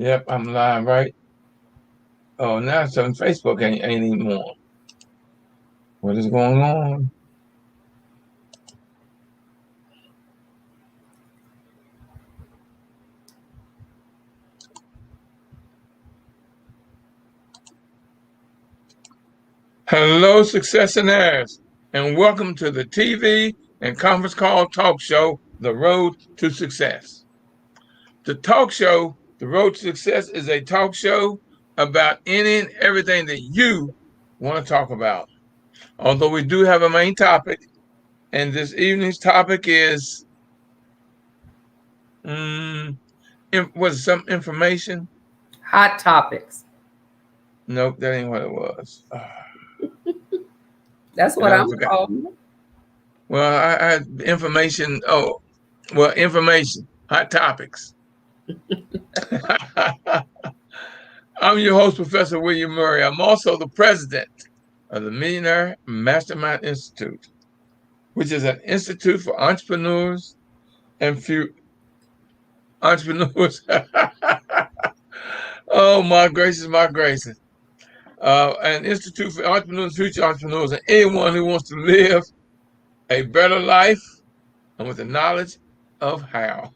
Yep, I'm live, right? Oh, now it's on Facebook ain't anymore. What is going on? Hello, successionaires, and welcome to the TV and conference call talk show, The Road to Success. The talk show, The Road to Success, is a talk show about any and everything that you want to talk about. Although we do have a main topic, and this evening's topic is was some information? Hot topics. Nope, that ain't what it was. That's And what I I'm forgot. calling it. Well, I had information. Oh, well, information, hot topics. I'm your host, Professor William Murray. I'm also the president of the Millionaire Mastermind Institute, which is an institute for entrepreneurs and entrepreneurs. Oh, my gracious, my gracious. An institute for entrepreneurs, future entrepreneurs, and anyone who wants to live a better life and with the knowledge of how.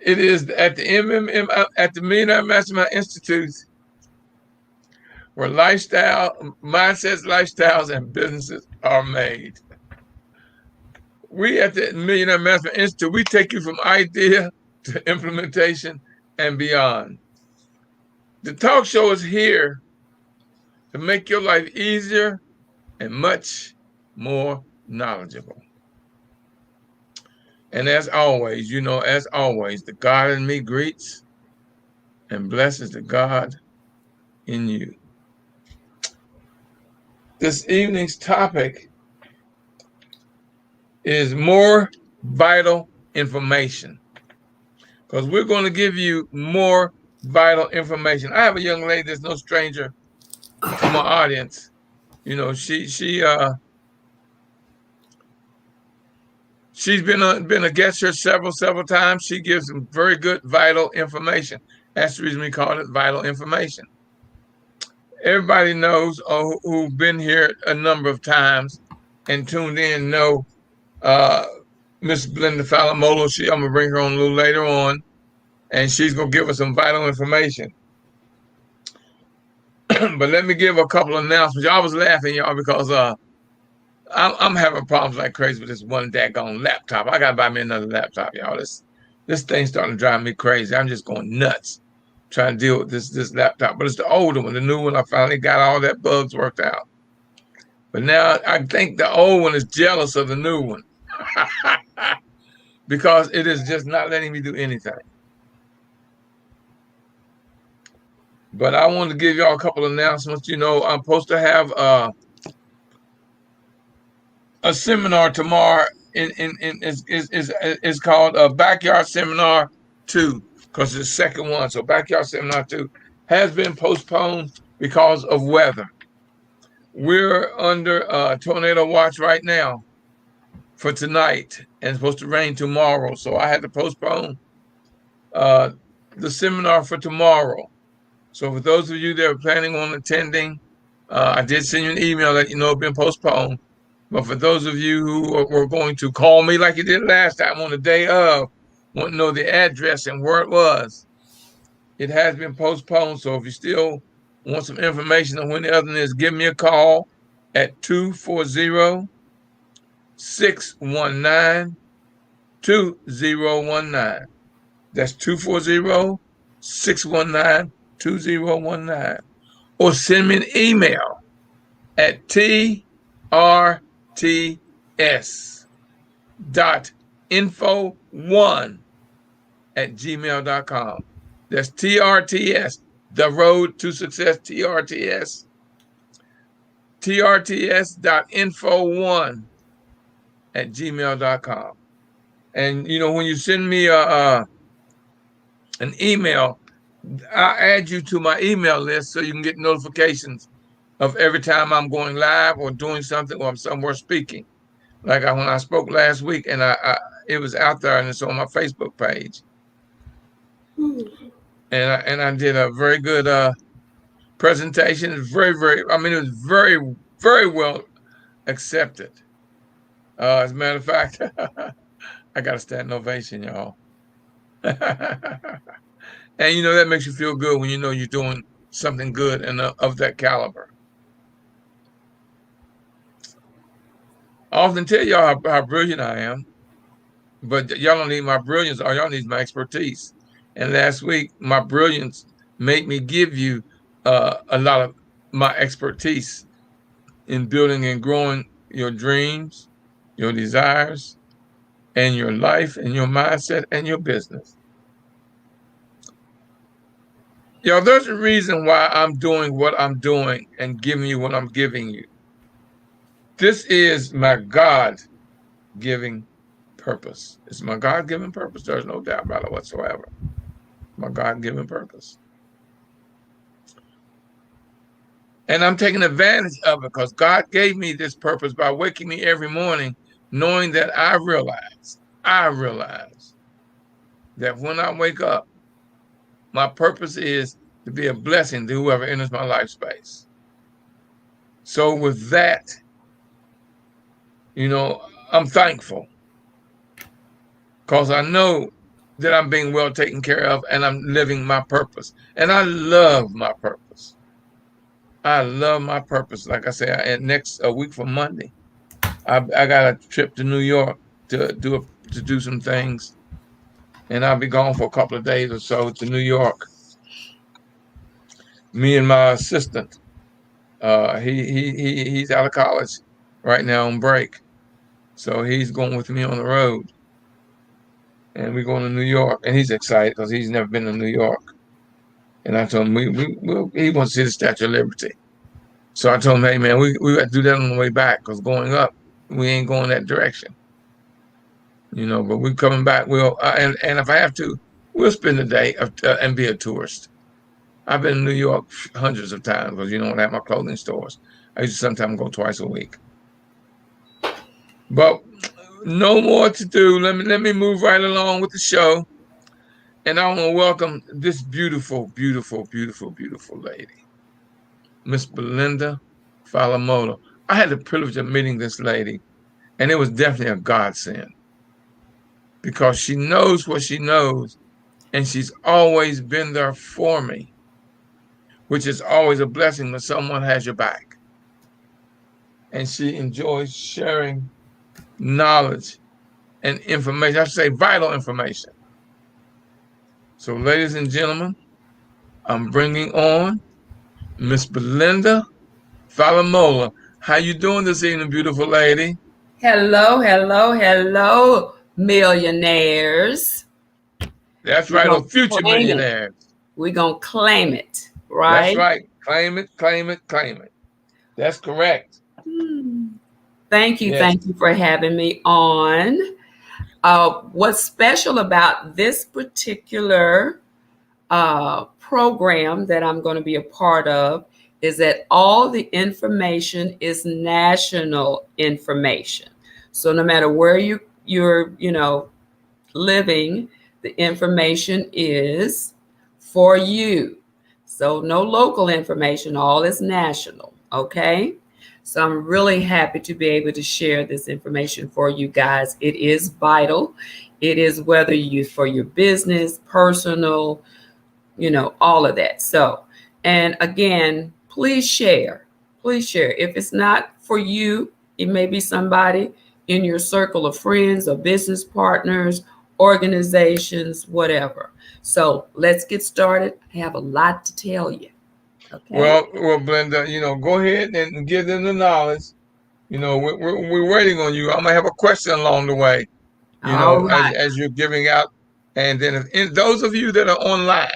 It is at the at the Millionaire Mastermind Institute where mindsets, lifestyles, and businesses are made. We at the Millionaire Mastermind Institute, we take you from idea to implementation and beyond. The talk show is here to make your life easier and much more knowledgeable. And as always, the God in me greets and blesses the God in you. This evening's topic is more vital information, because we're going to give you more vital information. I have a young lady that's no stranger to my audience. You know, she's been a guest here several times. She gives some very good vital information. That's the reason we call it vital information. Everybody knows who've been here a number of times and tuned in know Miss Belinda Fadlelmola. I'm gonna bring her on a little later on, and she's gonna give us some vital information. But let me give a couple of announcements. Y'all was laughing, y'all, because I'm having problems like crazy with this one daggone laptop. I gotta buy me another laptop, y'all. This thing's starting to drive me crazy. I'm just going nuts trying to deal with this laptop. But it's the older one. The new one, I finally got all that bugs worked out. But now I think the old one is jealous of the new one because it is just not letting me do anything. But I wanted to give y'all a couple of announcements. You know, I'm supposed to have a seminar tomorrow. Is called a Backyard Seminar 2, because it's the second one. So Backyard Seminar 2 has been postponed because of weather. We're under tornado watch right now for tonight, and it's supposed to rain tomorrow. So I had to postpone the seminar for tomorrow. So for those of you that are planning on attending, I did send you an email that it's been postponed. But for those of you who were going to call me like you did last time on the day of, want to know the address and where it was, it has been postponed. So if you still want some information on when the other is, give me a call at 240-619-2019. That's 240-619-2019. Or send me an email at trts.info1@gmail.com. That's TRTS, the road to success, TRTS.info1@gmail.com. And when you send me an email, I'll add you to my email list so you can get notifications of every time I'm going live or doing something, or I'm somewhere speaking. Like when I spoke last week, and it was out there, and it's on my Facebook page. and I did a very good presentation. It's I mean, it was very, very well accepted. As a matter of fact, I got a standing ovation, y'all. And that makes you feel good when you know you're doing something good and of that caliber. I often tell y'all how brilliant I am, but y'all don't need my brilliance, all y'all need my expertise. And last week, my brilliance made me give you a lot of my expertise in building and growing your dreams, your desires, and your life, and your mindset, and your business. There's a reason why I'm doing what I'm doing and giving you what I'm giving you. This is my God-giving purpose. It's my God-given purpose. There's no doubt about it whatsoever. My God-given purpose. And I'm taking advantage of it because God gave me this purpose by waking me every morning, knowing that I realize that when I wake up, my purpose is to be a blessing to whoever enters my life space. So with that, I'm thankful because I know that I'm being well taken care of and I'm living my purpose. And I love my purpose. I love my purpose. Like I say, next a week from Monday, I got a trip to New York to do some things, and I'll be gone for a couple of days or so to New York. Me and my assistant, he's out of college right now on break, so he's going with me on the road, and we're going to New York, and he's excited because he's never been to New York. And I told him he wants to see the Statue of Liberty, so I told him, hey man, we got to do that on the way back because going up, we ain't going that direction. But we're coming back. And if I have to, we'll spend the day and be a tourist. I've been in New York hundreds of times because I have my clothing stores. I used to sometimes go twice a week. But no more to do. Let me move right along with the show. And I want to welcome this beautiful, beautiful, beautiful, beautiful lady, Miss Belinda Fadlelmola. I had the privilege of meeting this lady, and it was definitely a godsend because she knows what she knows, and she's always been there for me, which is always a blessing when someone has your back. And she enjoys sharing knowledge and information. I should say vital information. So, ladies and gentlemen, I'm bringing on Miss Belinda Fadlelmola. How you doing this evening, beautiful lady? Hello, hello, hello, millionaires. That's We're right, gonna or future claim it. millionaires. We're gonna claim it, That's right? right. Claim it, claim it, claim it. That's correct. Thank Yes. you for having me on. What's special about this particular program that I'm going to be a part of is that all the information is national information. So no matter where you're living, the information is for you. So no local information, all is national. Okay. So I'm really happy to be able to share this information for you guys. It is vital. It is whether you for your business, personal, all of that. So, and again, please share. Please share. If it's not for you, it may be somebody in your circle of friends or business partners, organizations, whatever. So let's get started. I have a lot to tell you. Okay. Well, Belinda, go ahead and give them the knowledge. We're waiting on you. I might have a question along the way, All right. as you're giving out. And then those of you that are online,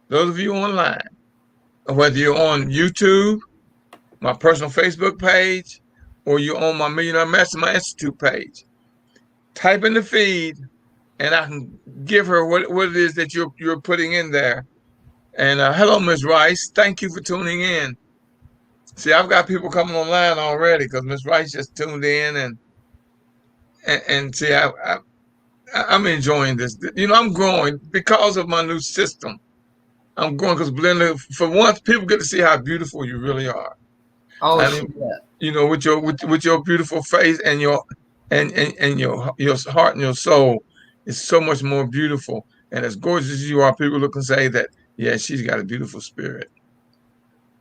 whether you're on YouTube, my personal Facebook page, or you're on my Millionaire Mastermind Institute page, type in the feed and I can give her what it is that you're putting in there. And hello, Ms. Rice. Thank you for tuning in. See, I've got people coming online already because Ms. Rice just tuned in and see, I'm enjoying this. I'm growing because of my new system. I'm growing because Belinda, for once, people get to see how beautiful you really are. Oh, I she mean, does. with your beautiful face and your heart and your soul is so much more beautiful. And as gorgeous as you are, people look and say that, yeah, she's got a beautiful spirit,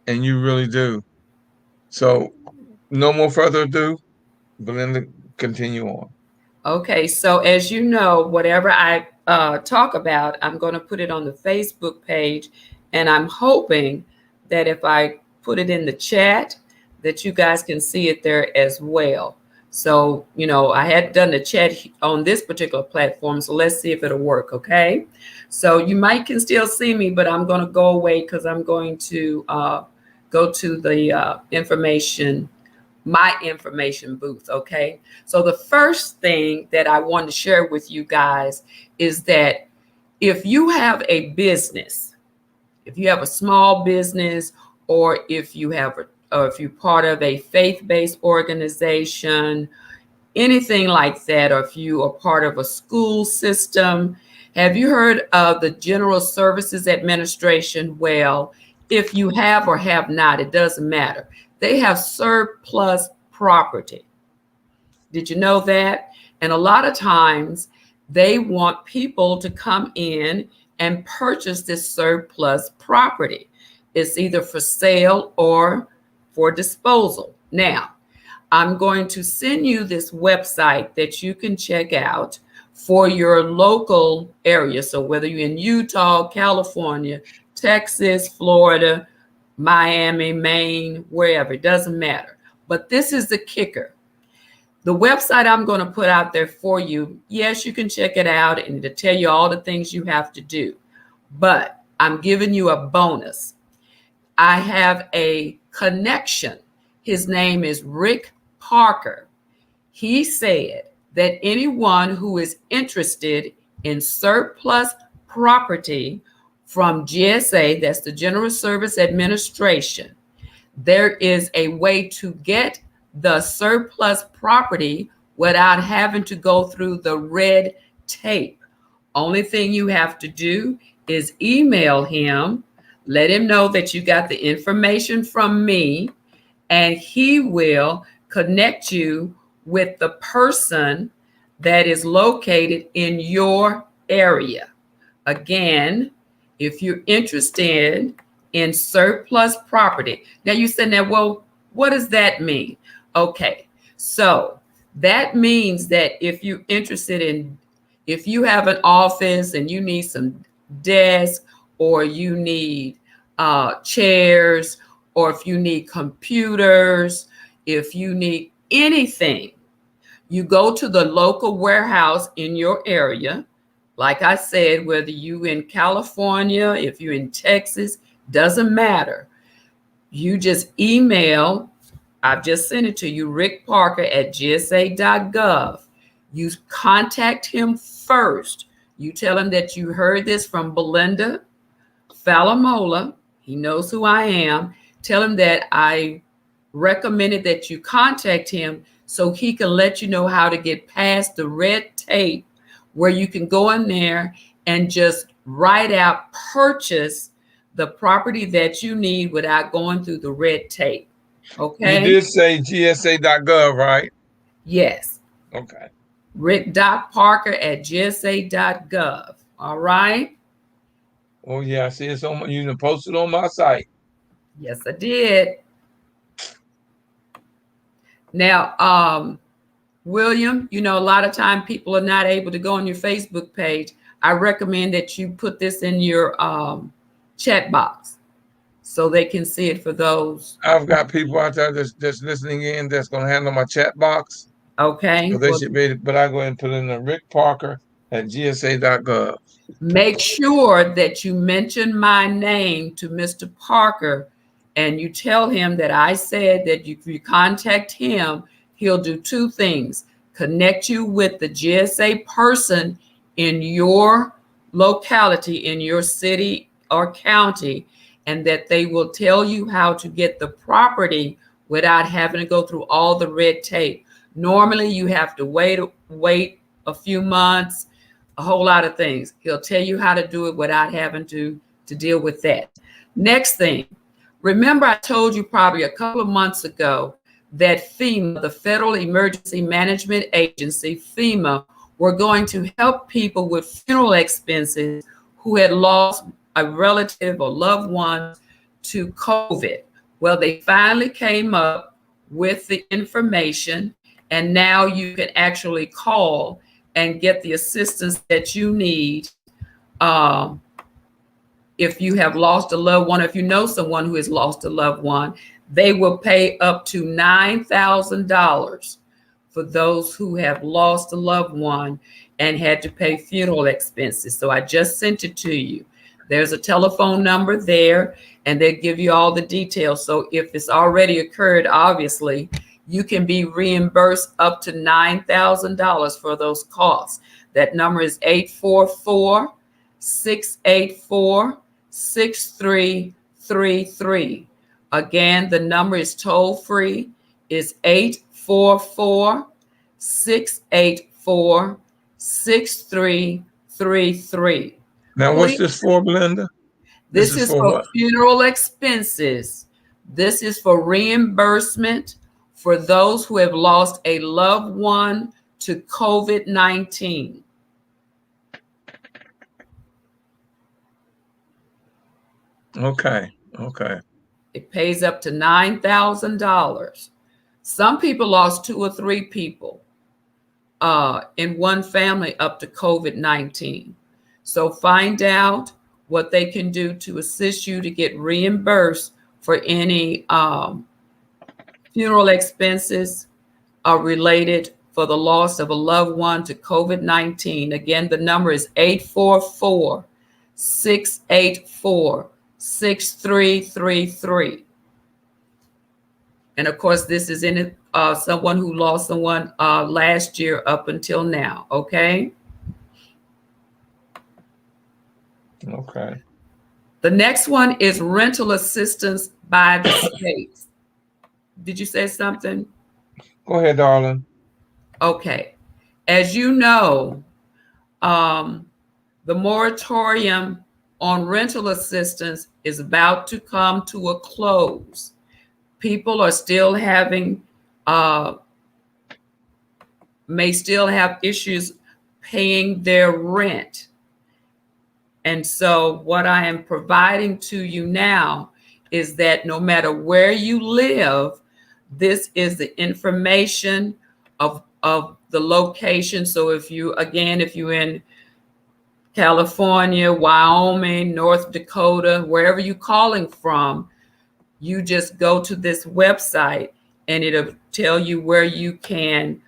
and you really do. So, no more further ado, Belinda, continue on. Okay, so as you know, whatever I talk about, I'm going to put it on the Facebook page, and I'm hoping that if I put it in the chat, that you guys can see it there as well. So, I had done the chat on this particular platform, so let's see if it'll work, okay? So you might can still see me, but I'm going to go away because I'm going to go to the my information booth. Okay. So the first thing that I want to share with you guys is that if you have a business, if you have a small business, or if you have or if you're part of a faith-based organization, anything like that, or if you are part of a school system, have you heard of the General Services Administration? Well, if you have or have not, it doesn't matter. They have surplus property. Did you know that? And a lot of times they want people to come in and purchase this surplus property. It's either for sale or for disposal. Now, I'm going to send you this website that you can check out for your local area. So whether you're in Utah, California, Texas, Florida, Miami, Maine, wherever, it doesn't matter. But this is the kicker. The website I'm going to put out there for you, yes, you can check it out and it'll tell you all the things you have to do. But I'm giving you a bonus. I have a connection. His name is Rick Parker. He said that anyone who is interested in surplus property from GSA, that's the General Service Administration, there is a way to get the surplus property without having to go through the red tape. Only thing you have to do is email him, let him know that you got the information from me, and he will connect you with the person that is located in your area. Again, if you're interested in surplus property. Now you said, now, well, what does that mean? Okay, so that means that if you're interested in, if you have an office and you need some desks, or you need chairs, or if you need computers, if you need anything, you go to the local warehouse in your area. Like I said, whether you in California, if you're in Texas, doesn't matter. You just email, I've just sent it to you, Rick Parker at gsa.gov. You contact him first. You tell him that you heard this from Belinda Fadlelmola. He knows who I am. Tell him that I recommended that you contact him so he can let you know how to get past the red tape, where you can go in there and just write out, purchase the property that you need without going through the red tape. You Okay? did say GSA.gov, right? Yes. Okay. Rick.Parker at gsa.gov. All right? Oh yeah, I see it's on. You can post it on my site. Yes, I did. Now, William, a lot of time people are not able to go on your Facebook page. I recommend that you put this in your chat box so they can see it for those. I've got people out there that's listening in that's going to handle my chat box. So Okay. they Well, should be able, but I go ahead and put in the Rick Parker at gsa.gov. make sure that you mention my name to Mr. Parker, and you tell him that I said that if you contact him, he'll do two things: connect you with the GSA person in your locality, in your city or county, and that they will tell you how to get the property without having to go through all the red tape. Normally, you have to wait a few months. a whole lot of things. He'll tell you how to do it without having to deal with that. Next thing, remember I told you probably a couple of months ago that FEMA, the Federal Emergency Management Agency, FEMA, were going to help people with funeral expenses who had lost a relative or loved one to COVID. Well, they finally came up with the information, and now you can actually call and get the assistance that you need if you have lost a loved one. If you know someone who has lost a loved one, they will pay up to $9,000 for those who have lost a loved one and had to pay funeral expenses. So I just sent it to you. There's a telephone number there, and they give you all the details. So if it's already occurred, obviously, you can be reimbursed up to $9,000 for those costs. That number is 844-684-6333. Again, the number is toll free. It's 844-684-6333. Now, what's this for, Belinda? This is for what? Funeral expenses. This is for reimbursement for those who have lost a loved one to COVID-19. Okay. It pays up to $9,000. Some people lost 2 or 3 people in one family up to COVID-19. So find out what they can do to assist you to get reimbursed for any funeral expenses related for the loss of a loved one to COVID-19. Again, the number is 844-684-6333. And of course, this is in someone who lost someone last year up until now. Okay. Okay. The next one is rental assistance by the states. Did you say something? Go ahead, darling. Okay. As you know, the moratorium on rental assistance is about to come to a close. People are still having, may still have issues paying their rent. And so what I am providing to you now is that no matter where you live, this is the information of the location. So if you're in California, Wyoming, North Dakota, wherever you're calling from, you just go to this website and it'll tell you where you can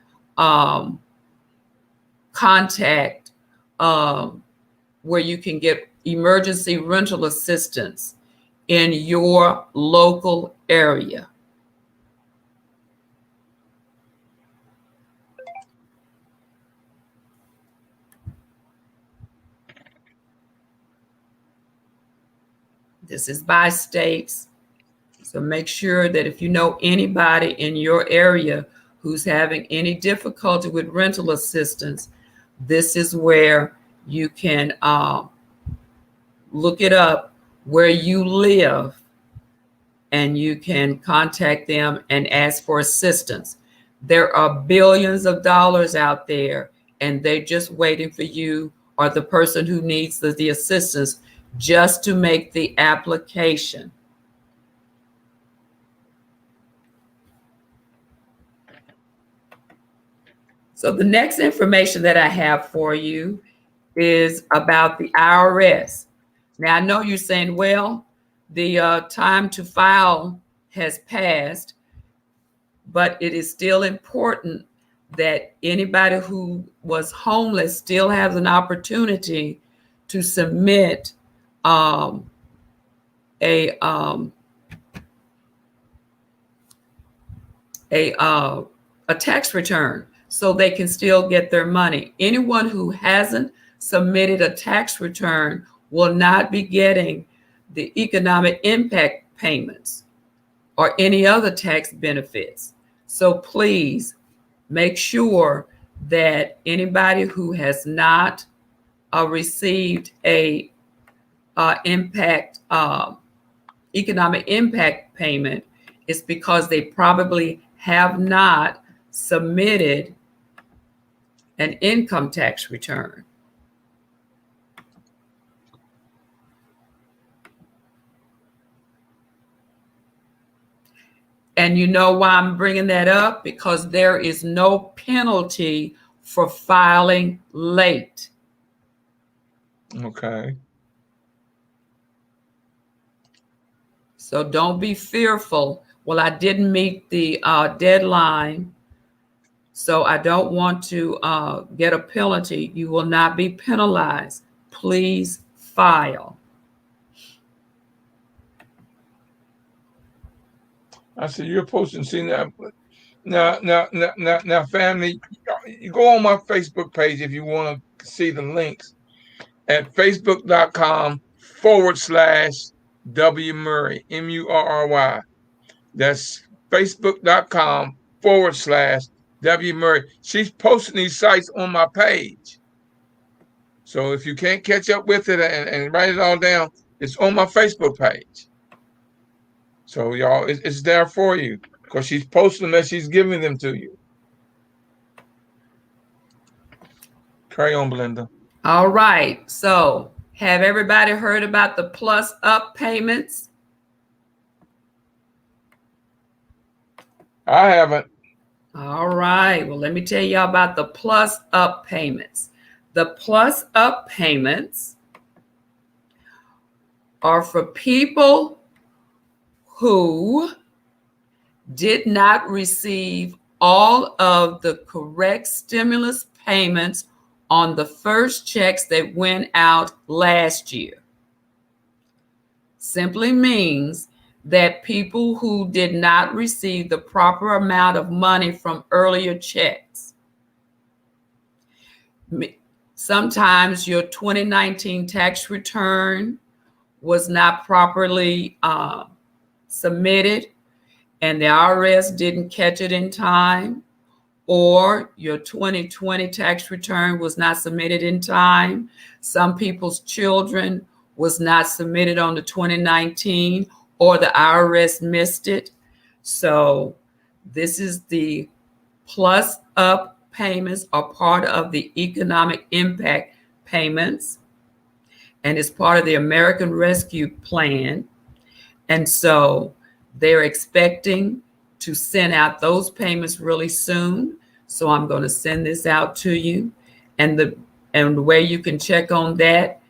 contact, where you can get emergency rental assistance in your local area. This is by states. So make sure that if you know anybody in your area who's having any difficulty with rental assistance, this is where you can look it up where you live, and you can contact them and ask for assistance. There are billions of dollars out there, and they're just waiting for you or the person who needs the assistance just to make the application. So the next information that I have for you is about the IRS. Now, I know you're saying, well, the time to file has passed, but it is still important that anybody who was homeless still has an opportunity to submit a tax return so they can still get their money. Anyone who hasn't submitted a tax return will not be getting the economic impact payments or any other tax benefits. So please make sure that anybody who has not received a economic impact payment, it's because they probably have not submitted an income tax return. And you know why I'm bringing that up? Because there is no penalty for filing late. Okay. So don't be fearful. Well, I didn't meet the deadline, so I don't want to get a penalty. You will not be penalized. Please file. I said, you're posting, see now, family, you go on my Facebook page if you want to see the links at facebook.com/W Murray, Murry. That's facebook.com/W Murray. She's posting these sites on my page. So if you can't catch up with it and write it all down, it's on my Facebook page. So y'all, it's there for you because she's posting them as she's giving them to you. Carry on, Belinda. All right. So have everybody heard about the plus up payments? I haven't. All right. Well, let me tell y'all about the plus up payments. The plus up payments are for people who did not receive all of the correct stimulus payments on the first checks that went out last year. Simply means that people who did not receive the proper amount of money from earlier checks. Sometimes your 2019 tax return was not properly submitted and the IRS didn't catch it in time, or your 2020 tax return was not submitted in time. Some people's children was not submitted on the 2019, or the IRS missed it. So this is the plus up payments are part of the economic impact payments, and it's part of the American Rescue Plan. And so they're expecting to send out those payments really soon. So I'm going to send this out to you. And the way you can check on that,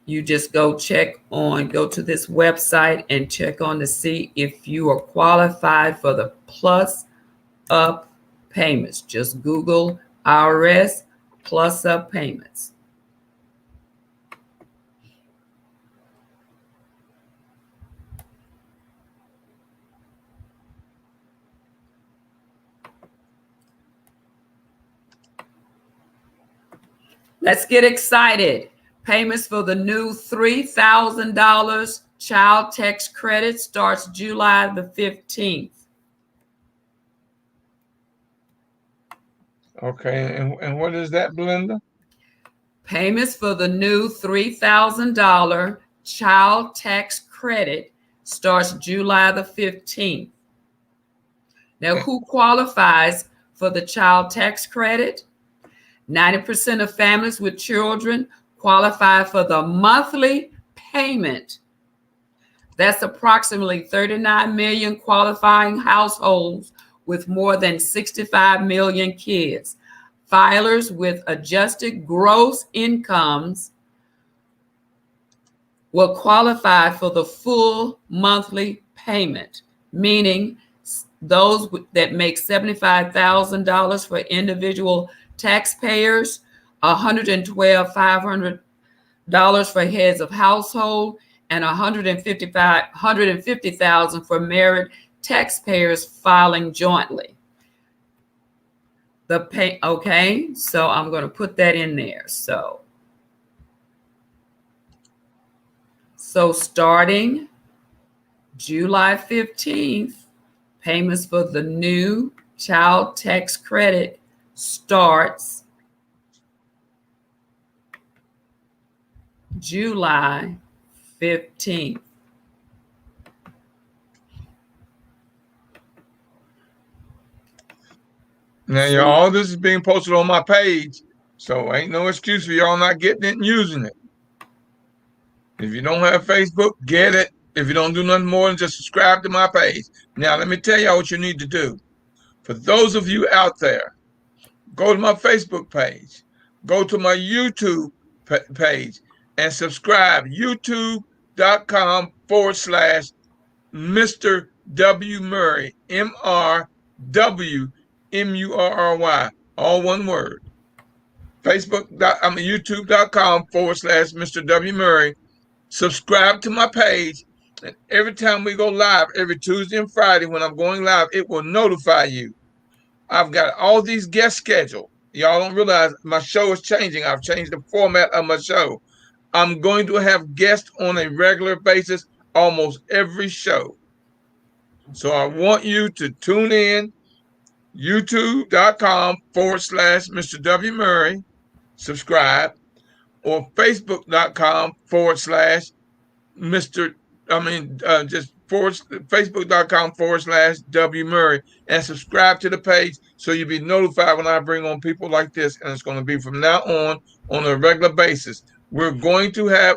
you just go to this website and check on to see if you are qualified for the plus up payments. Just Google IRS plus up payments. Let's get excited. Payments for the new $3,000 child tax credit starts July the 15th. Okay, and what is that, Belinda? Payments for the new $3,000 child tax credit starts July the 15th. Now, who qualifies for the child tax credit? 90% of families with children qualify for the monthly payment. That's approximately 39 million qualifying households with more than 65 million kids. Filers with adjusted gross incomes will qualify for the full monthly payment, meaning those that make $75,000 for individual taxpayers, $112,500 for heads of household, and $150,000 for married taxpayers filing jointly. Okay, so I'm going to put that in there. So starting July 15th, payments for the new child tax credit starts July 15th. Now, all this is being posted on my page, so ain't no excuse for y'all not getting it and using it. If you don't have Facebook, get it. If you don't do nothing more than just subscribe to my page. Now, let me tell y'all what you need to do. For those of you out there, go to my Facebook page, go to my YouTube page, and subscribe. YouTube.com/Mr. W. Murray, MrWMurry, all one word. YouTube.com/Mr. W. Murray. Subscribe to my page, and every time we go live, every Tuesday and Friday when I'm going live, it will notify you. I've got all these guests scheduled. Y'all don't realize my show is changing. I've changed the format of my show. I'm going to have guests on a regular basis almost every show. So I want you to tune in, youtube.com/Mr. W. Murray, subscribe, or facebook.com/Mr. Facebook.com/W. Murray, and subscribe to the page so you'll be notified when I bring on people like this. And it's going to be from now on a regular basis. I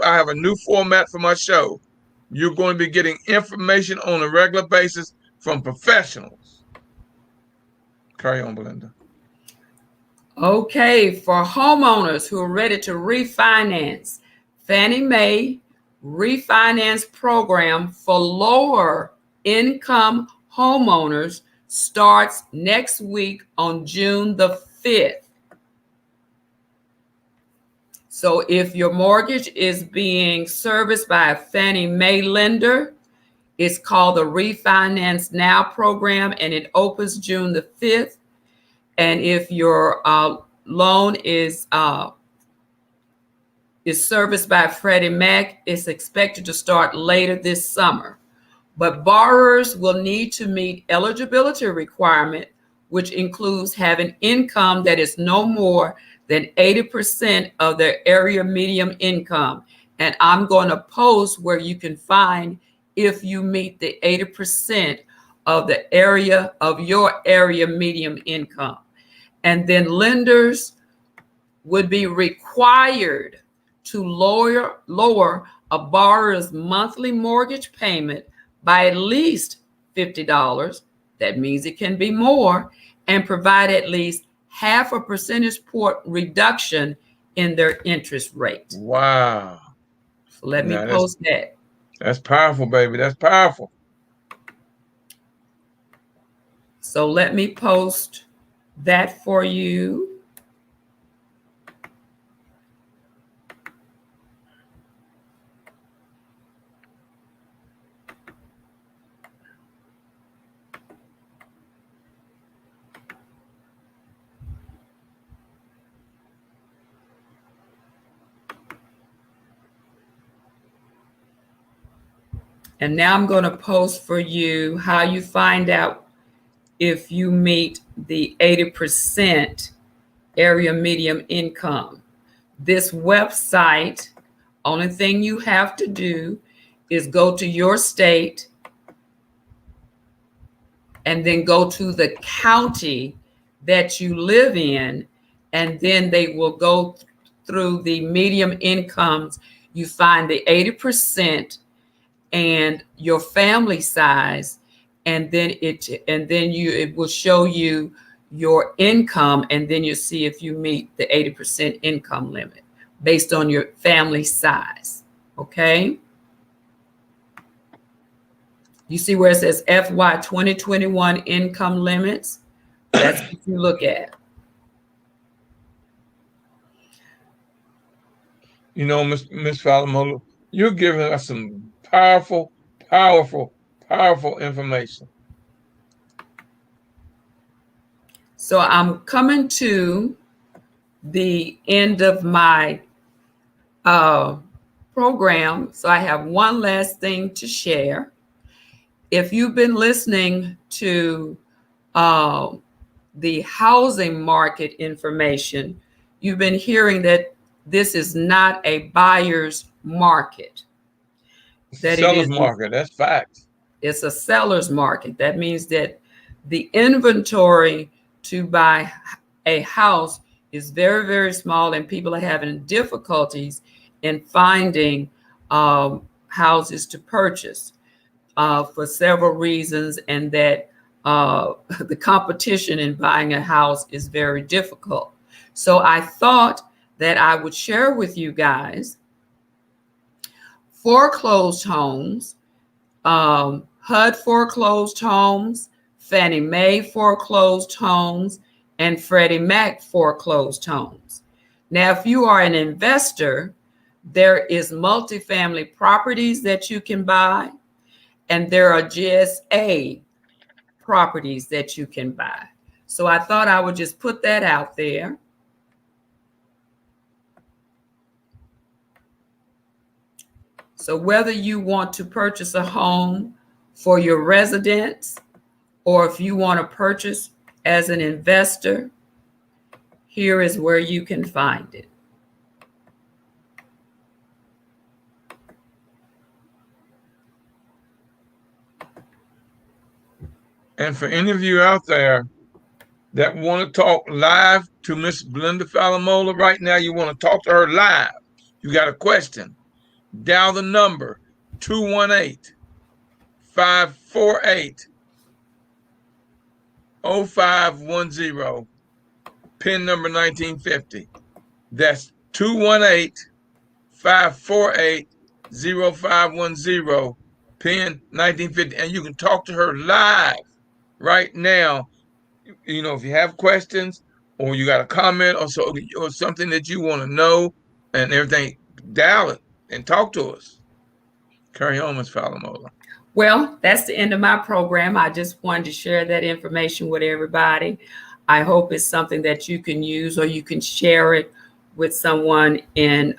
have a new format for my show. You're going to be getting information on a regular basis from professionals. Carry on, Belinda. Okay, for homeowners who are ready to refinance, Fannie Mae refinance program for lower income homeowners starts next week on June the 5th. So if your mortgage is being serviced by a Fannie Mae lender, it's called the Refinance Now program, and it opens June the 5th. And if your loan is serviced by Freddie Mac, it's expected to start later this summer. But borrowers will need to meet eligibility requirement, which includes having income that is no more than 80% of their area median income. And I'm going to post where you can find if you meet the 80% of the area of your area median income. And then lenders would be required to lower a borrower's monthly mortgage payment by at least $50. That means it can be more, and provide at least half a percentage point reduction in their interest rate. Wow. So let me post that. That's powerful, baby. That's powerful. So let me post that for you. And now I'm going to post for you how you find out if you meet the 80% area median income. This website, only thing you have to do is go to your state and then go to the county that you live in, and then they will go through the median incomes. You find the 80% and your family size, and then it will show you your income, and then you see if you meet the 80% income limit based on your family size. Okay, you see where it says FY 2021 income limits? That's what you look at. You know, Miss Fadlelmola, you're giving us some powerful information. So I'm coming to the end of my program. So I have one last thing to share. If you've been listening to the housing market information, you've been hearing that this is not a buyer's market. That it Seller's is, market. That's facts. it's a seller's market. That means that the inventory to buy a house is very, very small, and people are having difficulties in finding houses to purchase for several reasons, and that the competition in buying a house is very difficult. So I thought that I would share with you guys foreclosed homes, HUD foreclosed homes, Fannie Mae foreclosed homes, and Freddie Mac foreclosed homes. Now, if you are an investor, there is multifamily properties that you can buy, and there are GSA properties that you can buy. So I thought I would just put that out there. So whether you want to purchase a home for your residence, or if you want to purchase as an investor, here is where you can find it. And for any of you out there that want to talk live to Miss Belinda Fadlelmola right now, you want to talk to her live, you got a question, dial the number 218-548-0510, pin number 1950. That's 218-548-0510, pin 1950. And you can talk to her live right now. You know, if you have questions or you got a comment or something that you want to know and everything, dial it and talk to us. Carry on, Ms. Fadlelmola. Well, that's the end of my program. I just wanted to share that information with everybody. I hope it's something that you can use, or you can share it with someone in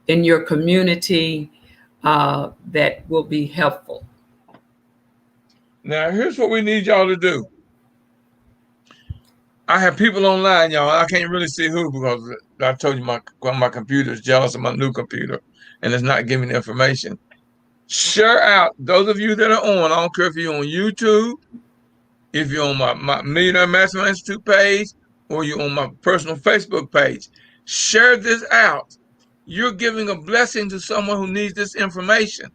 your community that will be helpful. Now, here's what we need y'all to do. I have people online, y'all. I can't really see who, because I told you my computer is jealous of my new computer and it's not giving the information. Share out, those of you that are on, I don't care if you're on YouTube, if you're on my Millionaire Mastermind Institute page, or you're on my personal Facebook page. Share this out. You're giving a blessing to someone who needs this information.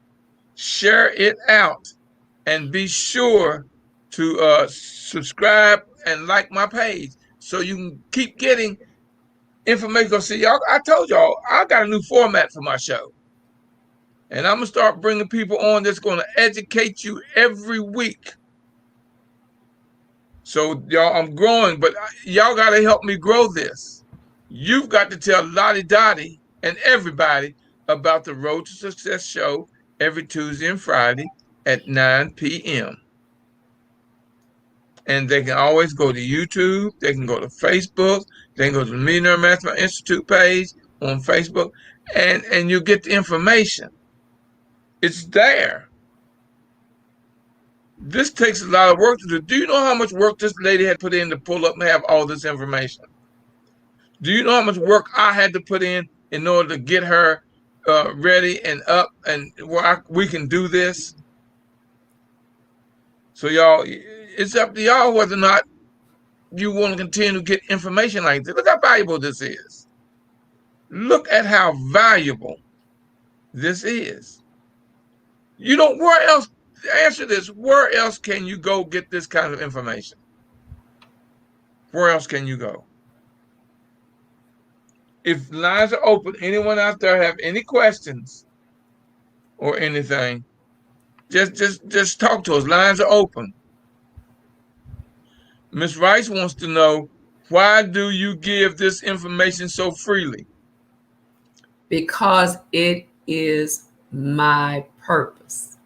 Share it out, and be sure to subscribe and like my page so you can keep getting information. See, y'all, I told y'all I got a new format for my show, and I'm gonna start bringing people on that's gonna educate you every week. So y'all, I'm growing, but y'all gotta help me grow this. You've got to tell Lottie Dottie and everybody about the Road to Success show every Tuesday and Friday at 9 p.m. And they can always go to YouTube, they can go to Facebook, they can go to the Millionaire Mastermind Institute page on Facebook, and you get the information. It's there. This takes a lot of work to do. Do you know how much work this lady had put in to pull up and have all this information? Do you know how much work I had to put in order to get her ready and up and where we can do this? So y'all, it's up to y'all whether or not you want to continue to get information like this. Look how valuable this is. Look at how valuable this is. You know, where else, answer this, where else can you go get this kind of information? Where else can you go? If lines are open, anyone out there have any questions or anything, just talk to us. Lines are open. Ms. Rice wants to know, why do you give this information so freely? Because it is my purpose.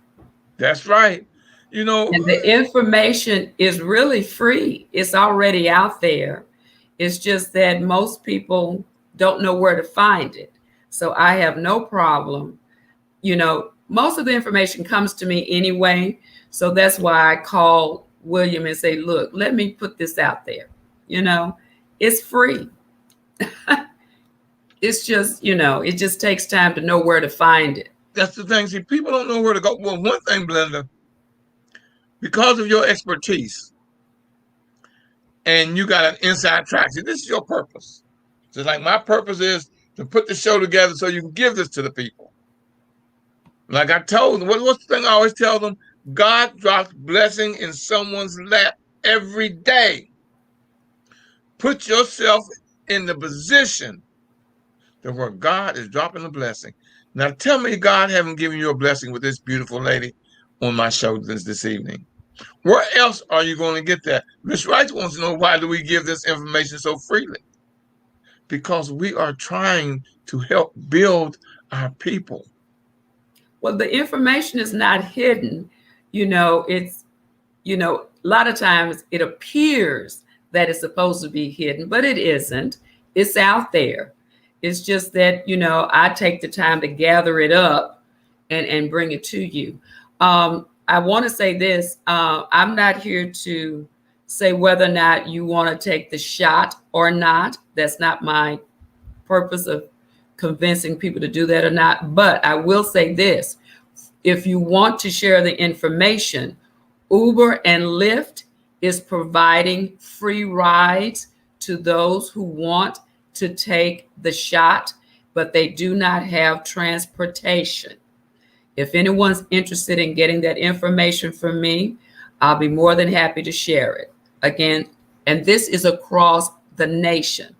That's right. You know, and the information is really free. It's already out there. It's just that most people don't know where to find it. So I have no problem. You know, most of the information comes to me anyway. So that's why I call William and say, look, let me put this out there. You know, it's free. It's just, it just takes time to know where to find it. That's the thing. See, people don't know where to go. Well, one thing, Belinda, because of your expertise and you got an inside track, see, this is your purpose. So, like, my purpose is to put the show together so you can give this to the people. Like I told them, what's the thing I always tell them? God drops blessing in someone's lap every day. Put yourself in the position to where God is dropping a blessing. Now tell me God haven't given you a blessing with this beautiful lady on my show this evening. Where else are you going to get that? Miss Wright wants to know, why do we give this information so freely? Because we are trying to help build our people. Well, the information is not hidden. It's, a lot of times it appears that it's supposed to be hidden, but it isn't. It's out there. It's just that, I take the time to gather it up and bring it to you. I want to say this. I'm not here to say whether or not you want to take the shot or not. That's not my purpose of convincing people to do that or not. But I will say this. If you want to share the information, Uber and Lyft is providing free rides to those who want to take the shot, but they do not have transportation. If anyone's interested in getting that information from me, I'll be more than happy to share it. Again, and this is across the nation,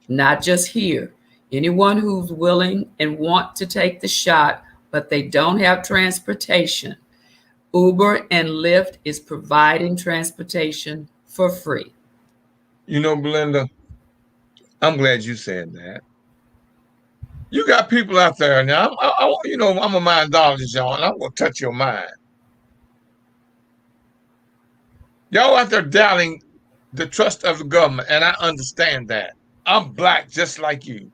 not just here. Anyone who's willing and want to take the shot, but they don't have transportation, Uber and Lyft is providing transportation for free. Belinda, I'm glad you said that. You got people out there now. I'm a mindologist, y'all, and I'm going to touch your mind. Y'all out there doubting the trust of the government, and I understand that. I'm Black just like you.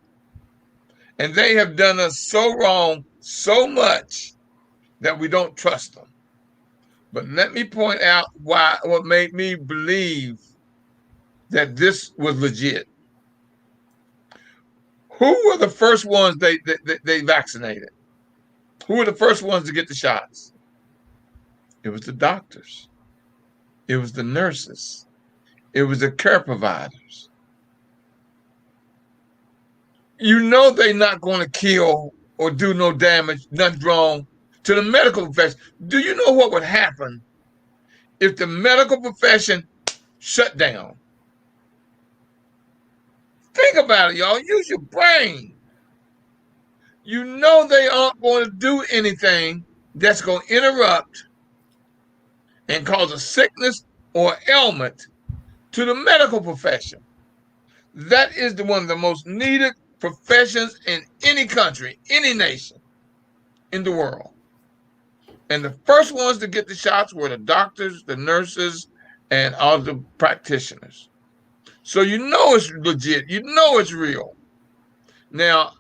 And they have done us so wrong so much that we don't trust them. But let me point out what made me believe that this was legit. Who were the first ones they vaccinated? Who were the first ones to get the shots? It was the doctors. It was the nurses. It was the care providers. They're not going to kill or do no damage, nothing wrong to the medical profession. Do you know what would happen if the medical profession shut down? Think about it, y'all. Use your brain. They aren't going to do anything that's going to interrupt and cause a sickness or ailment to the medical profession. That is one of the most needed professions in any country, any nation in the world. And the first ones to get the shots were the doctors, the nurses, and all the practitioners. So it's legit. It's real. Now,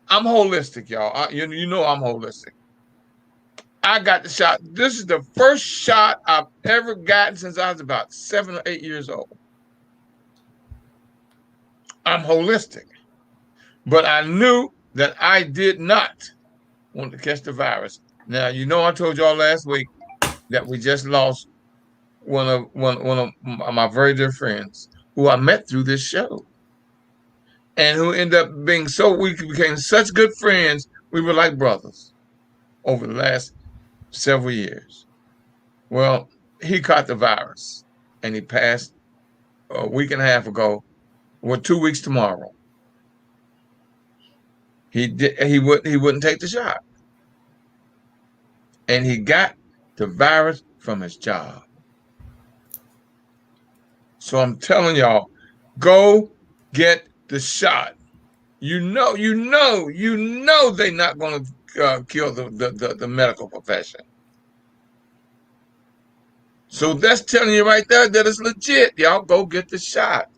I'm holistic, y'all. I'm holistic. I got the shot. This is the first shot I've ever gotten since I was about 7 or 8 years old. I'm holistic. But I knew that I did not want to catch the virus. Now, I told y'all last week that we just lost one of my very dear friends who I met through this show, and who ended up being we became such good friends. We were like brothers over the last several years. Well, he caught the virus and he passed a week and a half ago, or 2 weeks tomorrow. He wouldn't take the shot. And he got the virus from his job. So I'm telling y'all, go get the shot. They're not going to kill the medical profession. So that's telling you right there that it's legit. Y'all go get the shot.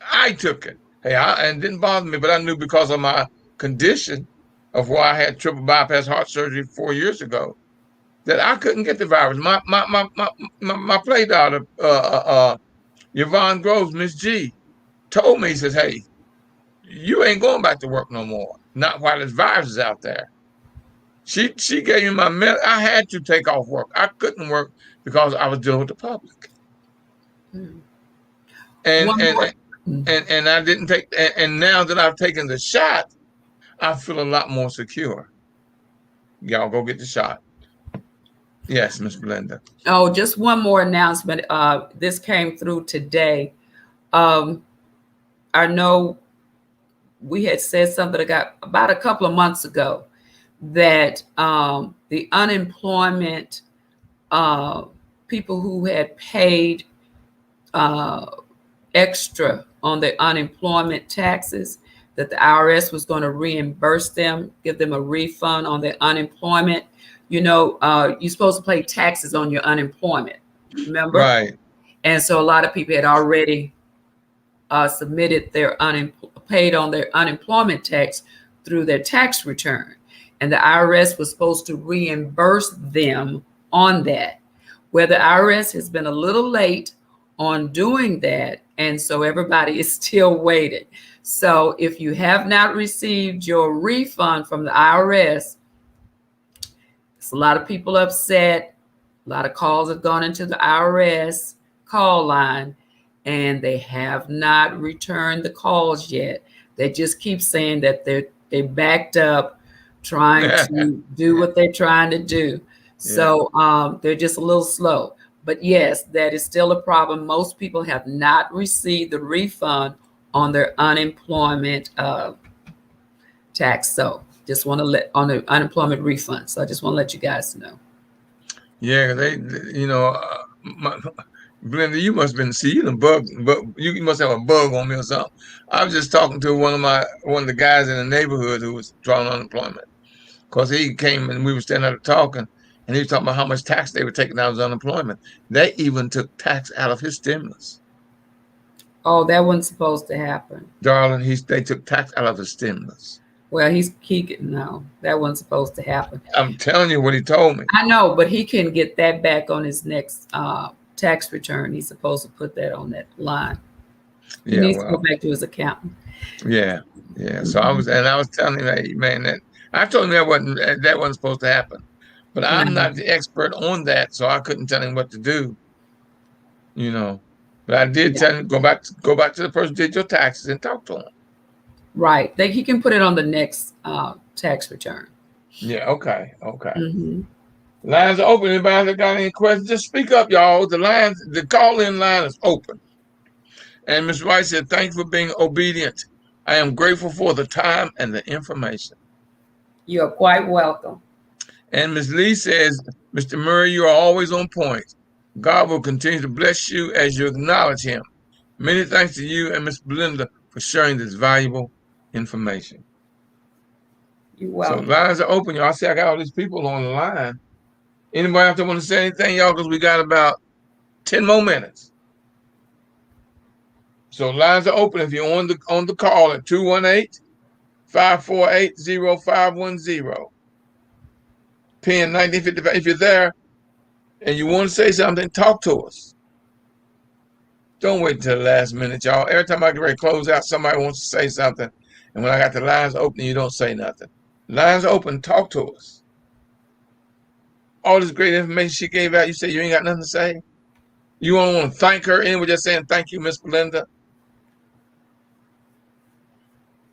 I took it. And it didn't bother me, but I knew because of my condition of why I had triple bypass heart surgery 4 years ago, that I couldn't get the virus. My play daughter, Yvonne Groves, Miss G, told me, he says, hey, you ain't going back to work no more. Not while this virus is out there. She gave me my medicine. I had to take off work. I couldn't work because I was dealing with the public. Mm. And One and more. Mm. and I didn't take. And now that I've taken the shot, I feel a lot more secure. Y'all go get the shot. Yes, Miss Belinda. Oh, just one more announcement. This came through today. Um, I know we had said something about a couple of months ago that the unemployment uh, people who had paid uh, extra on their unemployment taxes, that the IRS was going to reimburse them, give them a refund on their unemployment. You're supposed to pay taxes on your unemployment, remember? Right. And so a lot of people had already submitted their paid on their unemployment tax through their tax return. And the IRS was supposed to reimburse them on that. Where the IRS has been a little late on doing that, and so everybody is still waiting. So if you have not received your refund from the IRS, it's a lot of people upset. A lot of calls have gone into the IRS call line, and they have not returned the calls yet. They just keep saying that they backed up trying to do what they're trying to do. So they're just a little slow. But yes, that is still a problem. Most people have not received the refund on their unemployment tax. So just want to on the unemployment refund. So I just want to let you guys know. Yeah, Belinda, you must have been see you the bug, but you must have a bug on me or something. I was just talking to one of the guys in the neighborhood who was drawing unemployment, because he came and we were standing there talking, and he was talking about how much tax they were taking out of his unemployment. They even took tax out of his stimulus. Oh, that wasn't supposed to happen. Darling, they took tax out of his stimulus. Well, no, that wasn't supposed to happen. I'm telling you what he told me. I know, but he can get that back on his next tax return. He's supposed to put that on that line. He needs to go back to his accountant. Yeah. So I was telling him, hey, man, that I told him that wasn't supposed to happen. But I'm not the expert on that, so I couldn't tell him what to do. But I did tell him go back to the person who did your taxes and talk to him. Right. He can put it on the next tax return. Yeah. Okay. Mm-hmm. Lines are open. Anybody that got any questions, just speak up, y'all. The call-in line is open. And Ms. White said, "Thank you for being obedient. I am grateful for the time and the information." You're quite welcome. And Ms. Lee says, "Mr. Murray, you are always on point. God will continue to bless you as you acknowledge him. Many thanks to you and Ms. Belinda for sharing this valuable information." You're welcome. So lines are open, y'all. I see I got all these people on the line. Anybody out there want to say anything, y'all? Because we got about 10 more minutes. So lines are open if you're on the call at 218-548-0510. Pin 1955. If you're there and you want to say something, talk to us. Don't wait until the last minute, y'all. Every time I get ready to close out, somebody wants to say something. And when I got the lines open, you don't say nothing. Lines open, talk to us. All this great information she gave out, you say you ain't got nothing to say? You don't want to thank her anyway, just saying thank you, Miss Belinda?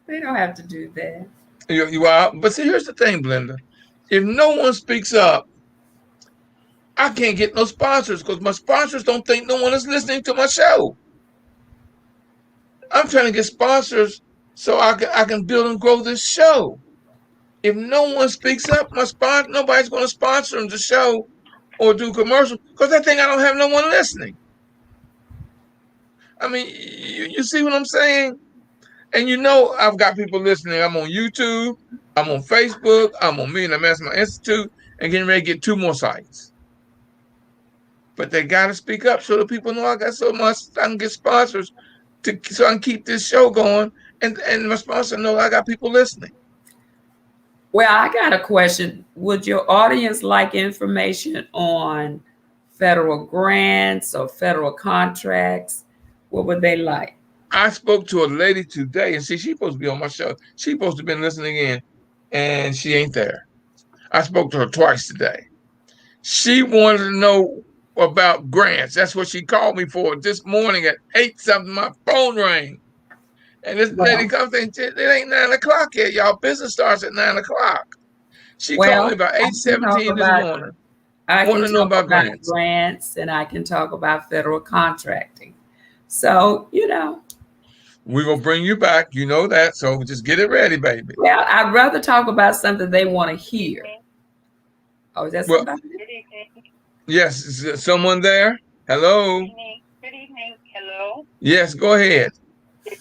They don't have to do that. You are, but see, here's the thing, Belinda. If no one speaks up, I can't get no sponsors because my sponsors don't think no one is listening to my show. I'm trying to get sponsors so I can build and grow this show. If no one speaks up, nobody's going to sponsor the show or do commercials because they think I don't have no one listening. I mean, you see what I'm saying? And I've got people listening. I'm on YouTube, I'm on Facebook, I'm on Me and the Mastermind Institute, and getting ready to get 2 more sites. But they got to speak up so the people know I got so much I can get sponsors so I can keep this show going, and my sponsor know I got people listening. Well, I got a question. Would your audience like information on federal grants or federal contracts? What would they like? I spoke to a lady today, and see, she's supposed to be on my show. She's supposed to have been listening in, and she ain't there. I spoke to her twice today. She wanted to know about grants. That's what she called me for this morning at 8 something. My phone rang. And this lady Well, comes in, it ain't 9 o'clock yet. Y'all business starts at 9 o'clock. She called me well, about I can talk 8:17 this about morning, I wanting can to know talk about about grants. grants and I can talk about federal contracting. So, We're gonna bring you back, you know that. So just get it ready, baby. well, I'd rather talk about something they want to hear. Oh, is that Well, somebody? Good evening. yes, is someone there? Hello? Good evening. Good evening. Hello. Yes, go ahead. This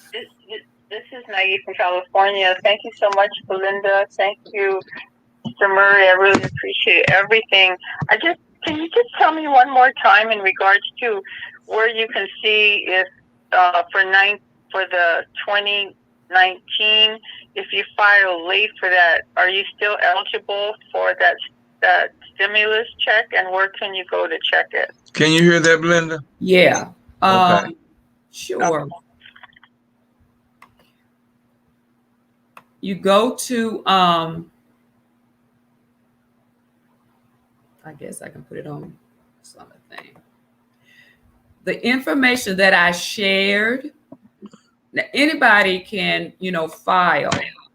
is Maggie from California. Thank you so much, Belinda. Thank you, Mr. Murray. I really appreciate everything. Can you just tell me one more time in regards to where you can see if for the 2019, if you file late for that, are you still eligible for that stimulus check, and where can you go to check it? Can you hear that, Belinda? Yeah. Okay. Sure. You go to I guess I can put it on some thing. The information that I shared, now anybody can, file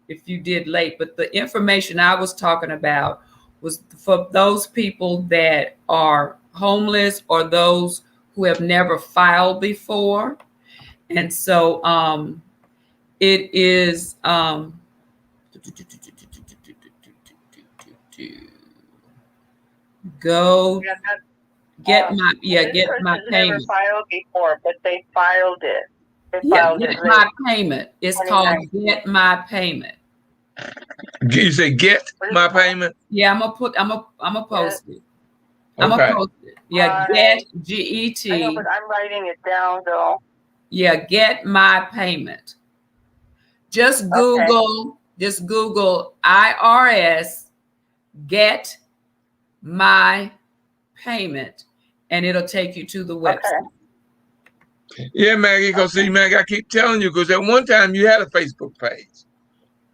if you did late, but the information I was talking about was for those people that are homeless or those who have never filed before. And so it is go get my payment. Never filed before, but they filed it. They Yeah, filed get it my late. payment. It's called Get My Payment. You say get my payment? Yeah, I'm gonna post it. I'm Okay. gonna post it. Yeah, Get GET. I know, but I'm writing it down though. Yeah, Get My Payment. Just Google IRS Get My Payment, and it'll take you to the website. Yeah, Maggie, because see, Maggie, I keep telling you, because at one time you had a Facebook page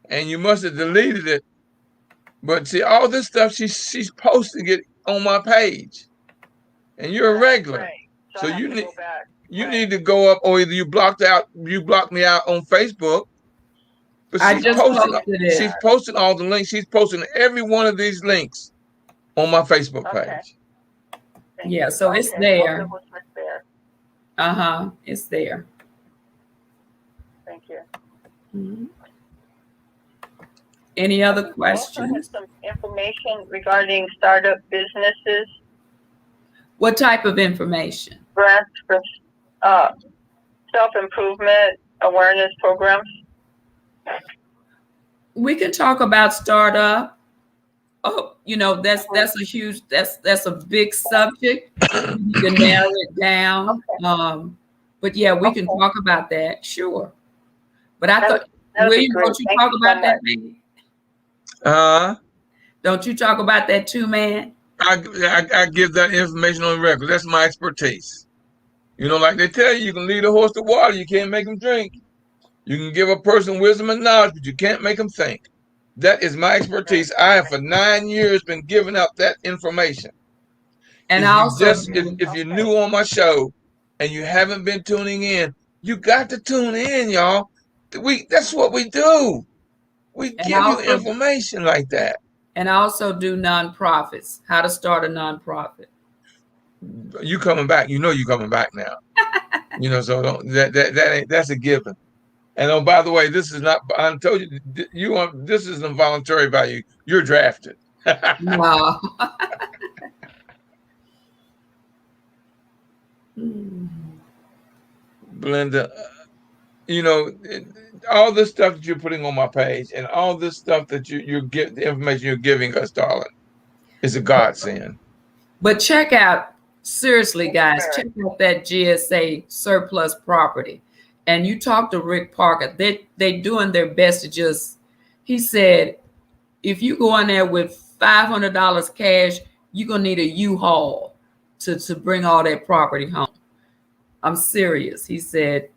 and you must have deleted it. But see, all this stuff she's posting it on my page. And you're a regular. Right. So you need to go up, or either you blocked me out on Facebook. But she's posting all the links. She's posting every one of these links on my Facebook page. Yeah, so it's there. It's there. Thank you. Mm-hmm. Any other questions? Also have some information regarding startup businesses. What type of information? Grants for self-improvement awareness programs. We can talk about startup. Oh, that's a big subject. You can narrow it down. But yeah, we can talk about that. Sure. But I thought, William, don't you talk about that, maybe? Don't you talk about that too, man? I give that information on the record. That's my expertise. Like they tell you can lead a horse to water, you can't make him drink. You can give a person wisdom and knowledge, but you can't make them think. That is my expertise. I have for 9 years been giving out that information. And if you're new on my show and you haven't been tuning in, you got to tune in, y'all. That's what we do. We give you information like that. And I also do nonprofits, how to start a nonprofit. You coming back? You coming back now. So don't that's a given. And oh, by the way, this is not. I told you, this isn't voluntary value. You're drafted. No. Belinda, all this stuff that you're putting on my page, and all this stuff that you get, the information you're giving us, darling, is a godsend. But check out, seriously, guys, check out that GSA surplus property. And you talk to Rick Parker, they doing their best to just, he said, if you go in there with $500 cash, you're going to need a U-Haul to bring all that property home. I'm serious. He said,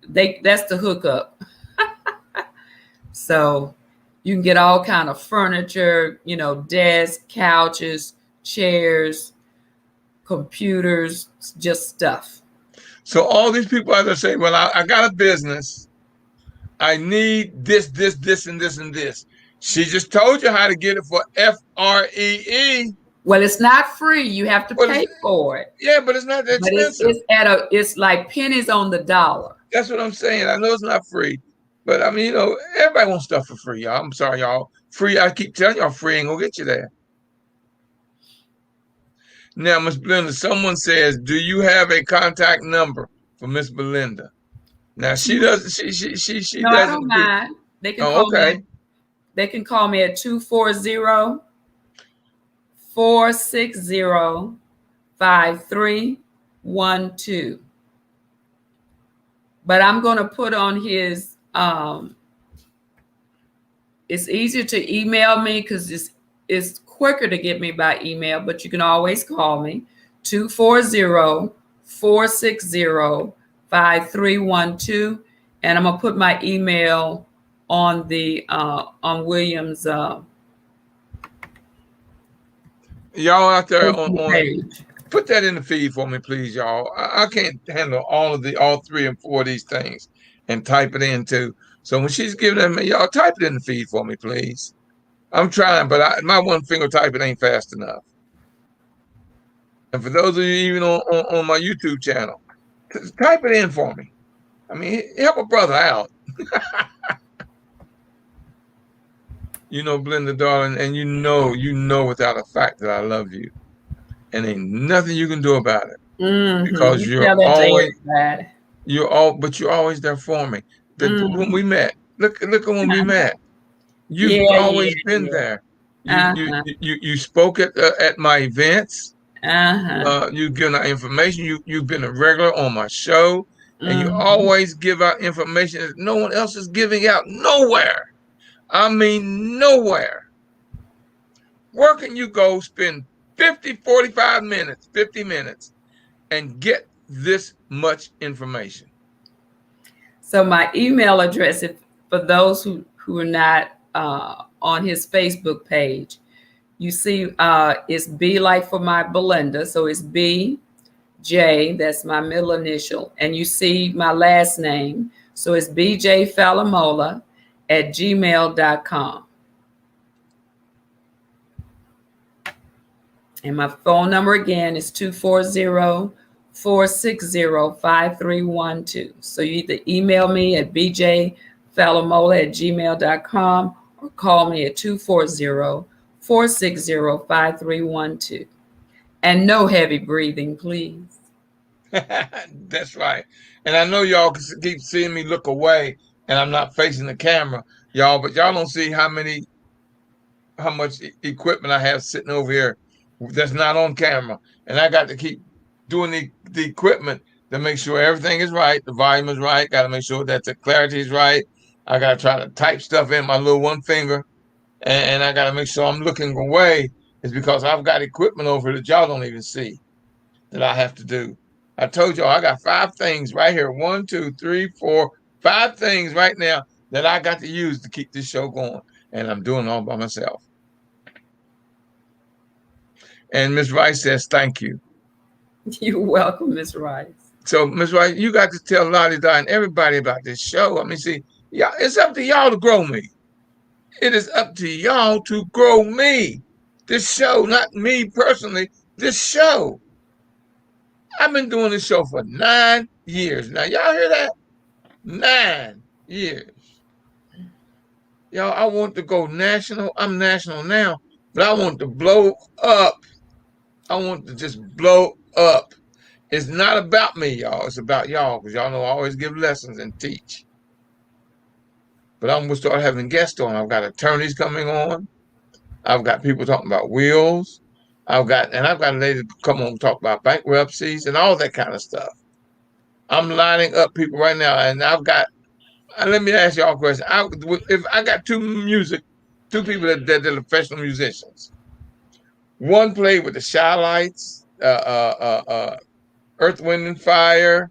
that's the hookup. So you can get all kind of furniture, desks, couches, chairs, computers, just stuff. So all these people out there say, well, I got a business. I need this, and this, and this. She just told you how to get it for FREE. Well, it's not free. You have to pay for it. Yeah, but it's not that But expensive. it's like pennies on the dollar. That's what I'm saying. I know it's not free, but I mean, everybody wants stuff for free, y'all. I'm sorry, y'all. Free, I keep telling y'all, free ain't gonna get you there. Now, Miss Belinda, someone says, do you have a contact number for Miss Belinda? Now she doesn't. She No, doesn't. I don't mind. They can Oh, call okay. me. They can call me at 240-460-5312. But I'm going to put on his. It's easier to email me because it's quicker to get me by email. But you can always call me 240-460-5312, and I'm gonna put my email on the on William's Y'all out there page. Put that in the feed for me, please, y'all. I can't handle all 3 and 4 of these things and type it in too. So when she's giving them, y'all type it in the feed for me, please. I'm trying, but my one finger typing ain't fast enough. And for those of you even on my YouTube channel, type it in for me. I mean, help a brother out. Belinda, darling, and you know without a fact that I love you. And ain't nothing you can do about it. Because you're always there for me. When we met, look at when we met. You've always been there. You spoke at my events. You've given out information. You've been a regular on my show, and you always give out information that no one else is giving out nowhere. I mean, nowhere. Where can you go spend 45 minutes, 50 minutes, and get this much information? So my email address, for those who are not on his Facebook page, you see it's B like for my Belinda. So it's BJ, that's my middle initial. And you see my last name. So it's bjfadlelmola@gmail.com. And my phone number again is 240-460-5312. So you either email me at bjfadlelmola@gmail.com or call me at 240-460-5312. And no heavy breathing, please. That's right. And I know y'all keep seeing me look away and I'm not facing the camera, y'all, but y'all don't see how much equipment I have sitting over here that's not on camera. And I got to keep doing the equipment to make sure everything is right, the volume is right, got to make sure that the clarity is right. I got to try to type stuff in my little one finger, and I got to make sure I'm looking away. It's because I've got equipment over here that y'all don't even see that I have to do. I told y'all I got 5 things right here. 1, 2, 3, 4, 5 things right now that I got to use to keep this show going. And I'm doing it all by myself. And Ms. Rice says, thank you. You're welcome, Ms. Rice. So, Ms. Rice, you got to tell Lottie Di and everybody about this show. I mean, see, yeah, it's up to y'all to grow me. It is up to y'all to grow me. This show, not me personally, this show. I've been doing this show for 9 years. Now, y'all hear that? 9 years. Y'all, I want to go national. I'm national now, but I want to blow up. I want to just blow up. It's not about me, y'all. It's about y'all, because y'all know I always give lessons and teach. But I'm going to start having guests on. I've got attorneys coming on. I've got people talking about wills. I've got a lady come on and talk about bankruptcies and all that kind of stuff. I'm lining up people right now, and let me ask y'all a question. If I got two people that are professional musicians. One played with the Shy Lights, Earth, Wind, and Fire,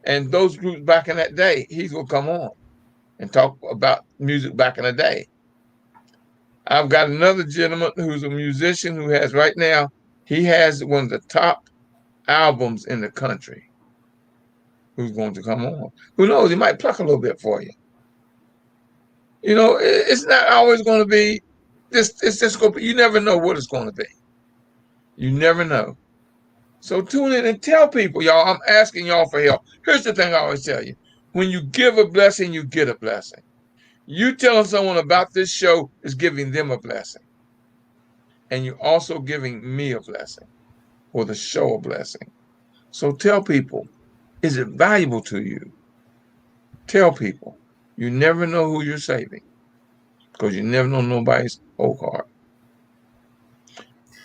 And those groups back in that day, he's going to come on and talk about music back in the day. I've got another gentleman who's a musician who has right now, he has one of the top albums in the country, who's going to come on. Who knows? He might pluck a little bit for you. You know, it's not always going to be this. It's just going to be, you never know what it's going to be. You never know. So tune in and tell people, y'all. I'm asking y'all for help. Here's the thing I always tell you. When you give a blessing, you get a blessing. You telling someone about this show is giving them a blessing. And you're also giving me a blessing, or the show a blessing. So tell people, is it valuable to you? Tell people. You never know who you're saving, because you never know nobody's whole heart.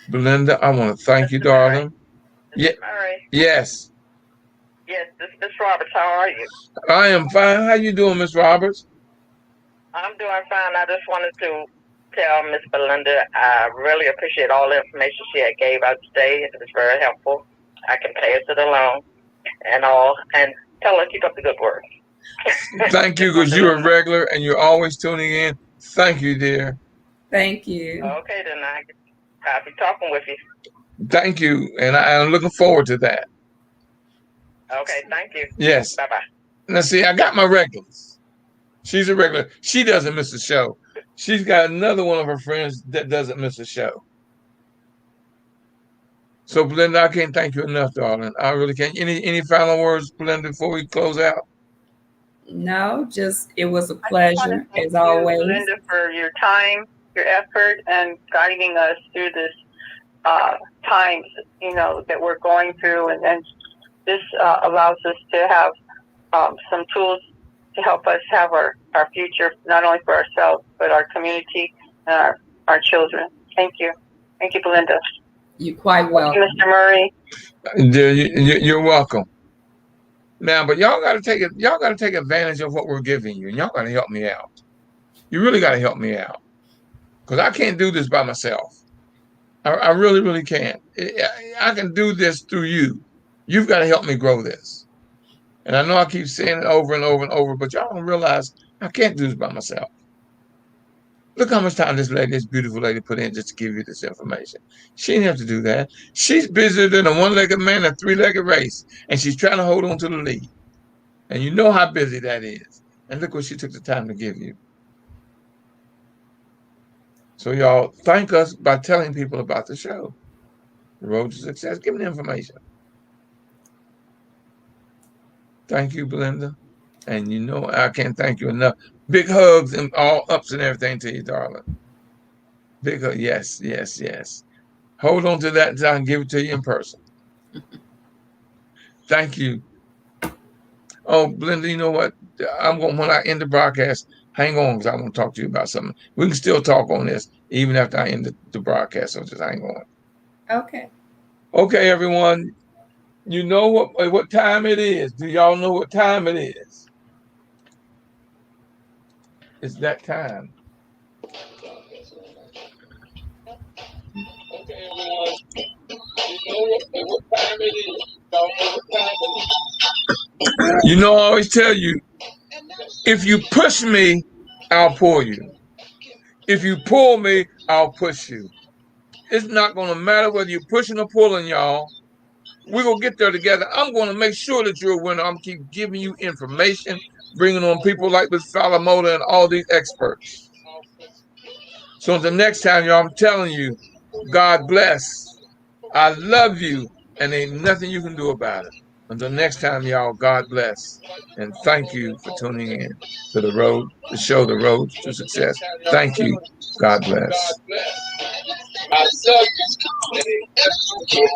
Belinda, I want to thank you, darling. Yeah. Murray. Yes. Yes, this is Roberts. How are you? I am fine. How you doing, Miss Roberts? I'm doing fine. I just wanted to tell Miss Belinda I really appreciate all the information she had gave out today. It was very helpful. I can pass it along and all, and tell her keep up the good work. Thank you, because you're a regular and you're always tuning in. Thank you, dear. Thank you. Okay, then I'll be talking with you. Thank you, and I'm looking forward to that. Okay, thank you. Yes. Bye-bye. Now, see, I got my regulars. She's a regular. She doesn't miss a show. She's got another one of her friends that doesn't miss a show. So, Belinda, I can't thank you enough, darling. I really can't. Any final words, Belinda, before we close out? No, just it was a pleasure as always. Belinda, for your time, your effort, and guiding us through this times, that we're going through, and this allows us to have some tools to help us have our future, not only for ourselves, but our community and our children. Thank you. Thank you, Belinda. You're quite welcome. Mr. Murray. You're welcome. Now, but y'all got to take it. Y'all got to take advantage of what we're giving you, and y'all got to help me out. You really got to help me out, because I can't do this by myself. I really, really can't. I can do this through you. You've got to help me grow this. And I know I keep saying it over and over and over, but y'all don't realize I can't do this by myself. Look how much time this beautiful lady put in just to give you this information. She didn't have to do that. She's busier than a one-legged man in a three-legged race, and she's trying to hold on to the lead. And you know how busy that is. And look what she took the time to give you. So y'all, thank us by telling people about the show. The Road to Success. Give them the information. Thank you, Belinda. And you know I can't thank you enough. Big hugs and all ups and everything to you, darling. Big hug. Yes, yes, yes. Hold on to that until I can give it to you in person. Thank you. Oh, Belinda, you know what? When I end the broadcast, hang on, because I want to talk to you about something. We can still talk on this even after I end the broadcast, so just hang on. Okay. Okay, everyone. You know what time it is. Do y'all know what time it is? It's that time. Okay, everyone. You know what time it is. Y'all know what time it is. You know, I always tell you, if you push me, I'll pull you. If you pull me, I'll push you. It's not going to matter whether you're pushing or pulling, y'all. We're going to get there together. I'm going to make sure that you're a winner. I'm going to keep giving you information, bringing on people like this Fadlelmola and all these experts. So until next time, y'all, I'm telling you, God bless. I love you, and ain't nothing you can do about it. Until next time, y'all, God bless. And thank you for tuning in to the show, The Road to Success. Thank you. God bless. I love you.